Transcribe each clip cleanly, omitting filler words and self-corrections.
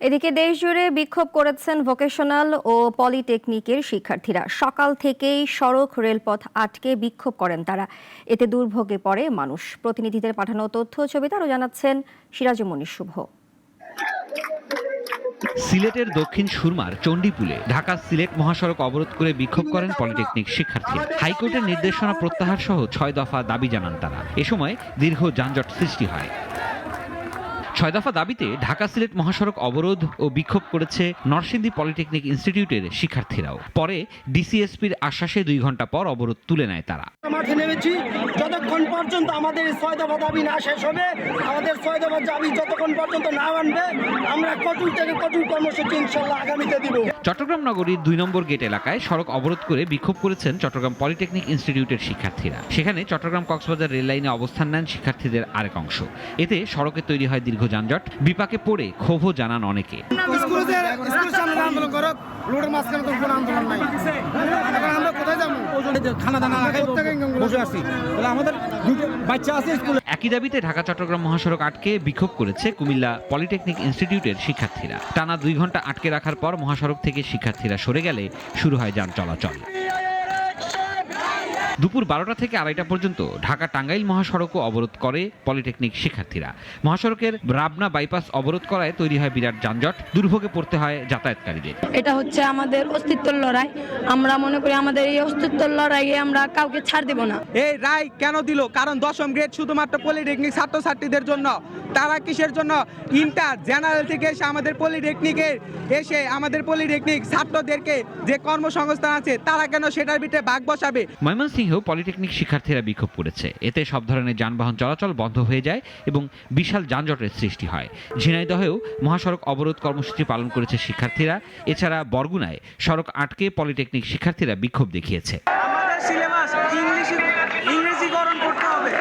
এদিকে দেশজুড়ে বিক্ষোভ করেছেন ভোকেশনাল ও পলিটেকনিকের শিক্ষার্থীরা। সকাল থেকেই সড়ক রেলপথ আটকে বিক্ষোভ করেন তারা। এতে দুর্ভোগে পড়ে মানুষ। প্রতিনিধিদের পাঠানো তথ্য ছবিতে আরও জানাচ্ছেন সিরাজুমনির শুভ। সিলেটের দক্ষিণ সুরমার চণ্ডীপুলে ঢাকা সিলেট মহাসড়ক অবরোধ করে বিক্ষোভ করেন পলিটেকনিক শিক্ষার্থীরা। হাইকোর্টের নির্দেশনা প্রত্যাহার সহ ৬ দফা দাবি জানান তারা। এ সময় দীর্ঘ যানজট সৃষ্টি হয়। ৬ দফা দাবিতে ঢাকা সিলেট মহাসড়ক অবরোধ ও বিক্ষোভ করেছে নরসিংদী পলিটেকনিক ইনস্টিটিউটের শিক্ষার্থীরাও। পরে ডিসিএসপির আশ্বাসে ২ ঘন্টা পর অবরোধ তুলে নেয় তারা। মাঠে নেমেছি যতক্ষণ পর্যন্ত আমাদের ৬ দফা দাবি না শেষ হবে, আমাদের ৬ দফা দাবি যতক্ষণ পর্যন্ত না আনবে, আমরা কঠোর থেকে কঠোর কর্মসূচি ইনশাল্লাহ আগামীতে দিব। চট্টগ্রাম নগরীর ২ নম্বর গেট এলাকায় সড়ক অবরোধ করে বিক্ষোভ করেছেন চট্টগ্রাম পলিটেকনিক ইনস্টিটিউটের শিক্ষার্থীরা। সেখানে চট্টগ্রাম কক্সবাজার রেল লাইনে অবস্থান নেন শিক্ষার্থীদের আরেক অংশ। এতে সড়কে তৈরি হয় দীর্ঘ যানজট। বিপাকে পড়ে ক্ষোভও জানান অনেকে। একই দাবিতে ঢাকা চট্টগ্রাম মহাসড়ক আটকে বিক্ষোভ করেছে কুমিল্লা পলিটেকনিক ইনস্টিটিউটের শিক্ষার্থীরা। টানা ২ ঘন্টা আটকে রাখার পর মহাসড়ক থেকে শিক্ষার্থীরা সরে গেলে শুরু হয় যান চলাচল। দুপুর ১২টা থেকে ২:৩০ পর্যন্ত ঢাকা টাঙ্গাইল মহাসড়কও অবরোধ করে পলিটেকনিক শিক্ষার্থীরা। মহাসড়কের রাবনা বাইপাস অবরোধ করায় তৈরি হয় বিরাট যানজট। দুর্ভোগে পড়তে হয় যাতায়াতকারীদের। এটা হচ্ছে আমাদের অস্তিত্বের লড়াই। আমরা মনে করি আমাদের এই অস্তিত্বের লড়াইয়ে আমরা কাউকে ছাড় দেব না। এই রায় কেন দিল? কারণ ১০ম গ্রেড শুধুমাত্র পলিটেকনিক ছাত্রছাত্রীদের জন্য। তারা কিসের জন্য ইন্টার জেনারেল থেকে এসে আমাদের পলিটেকনিক ছাত্রদেরকে যে কর্মসংস্থান আছে তারা কেন সেটার ভিতরে ভাগ বসাবে? ময়মনসিংহ পলিটেকনিক শিক্ষার্থীরা বিক্ষোভ করেছে। এতে সব ধরনের যানবাহন চলাচল বন্ধ হয়ে যায় এবং বিশাল যানজটের সৃষ্টি হয়। ঝিনাইদহেও মহাসড়ক অবরোধ কর্মসূচি পালন করেছে শিক্ষার্থীরা। এছাড়া বরগুনায় সড়ক আটকে পলিটেকনিক শিক্ষার্থীরা বিক্ষোভ দেখিয়েছে। আমাদের সিলেবাস ইংরেজিকরণ করতে হবে,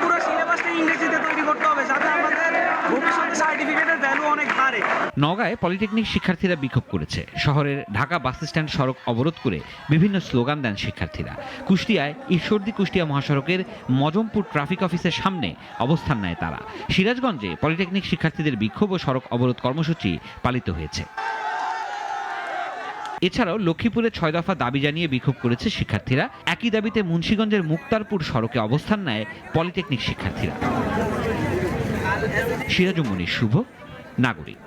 পুরো সিলেবাসটা ইংরেজিতে তৈরি করতে হবে যাতে আমাদের ভবিষ্যতে সার্টিফিকেটের ভ্যালু অনেক বাড়ে। নওগাঁয় পলিটেকনিক শিক্ষার্থীরা বিক্ষোভ করেছে। শহরের ঢাকা বাস স্ট্যান্ড সড়ক অবরোধ করে বিভিন্ন স্লোগান দেন শিক্ষার্থীরা। কুষ্টিয়ায় ঈশ্বরদী কুষ্টিয়া মহাসড়কের মজমপুর ট্রাফিক অফিসের সামনে অবস্থান নেয় তারা। সিরাজগঞ্জে পলিটেকনিক শিক্ষার্থীদের বিক্ষোভ ও সড়ক অবরোধ কর্মসূচি পালিত হয়েছে। এছাড়াও লক্ষ্মীপুরে ৬ দফা দাবি জানিয়ে বিক্ষোভ করেছে শিক্ষার্থীরা। একই দাবিতে মুন্সিগঞ্জের মুক্তারপুর সড়কে অবস্থান নেয় পলিটেকনিক শিক্ষার্থীরা। সিরাজুমনির শুভ, নাগরিক।